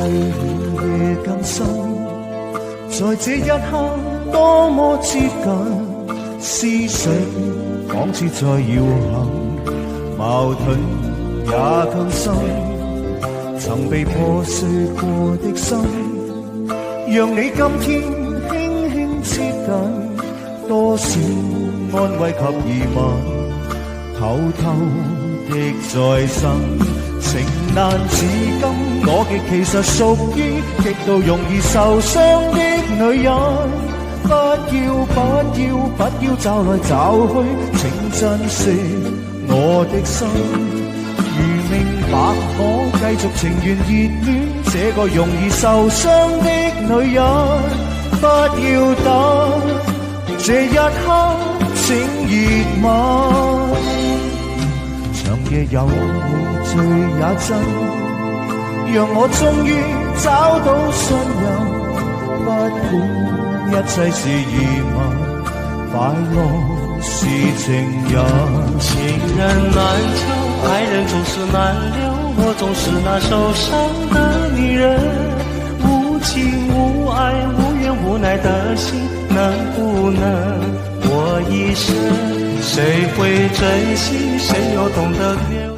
了夜更深，在這一刻多麼接近，思緒仿似在遙行，矛盾也更深，曾被破碎過的心，讓你今天輕輕接近，多少安慰及疑問，偷偷的再生，情難至今，我極其實屬於極度容易受傷的女人，不要找來找去，請珍惜我的心，如明白可繼續情緣熱戀這個容易受傷的女人，不要等這一刻請熱吻，長夜有你醉也真，讓我終於找到信任，不管一切是疑問，快樂是情人。情人難求，愛人總是難留，我總是那受傷的女人，無情無愛無怨無奈的心，能不能我一生？誰會珍惜，誰又懂得留？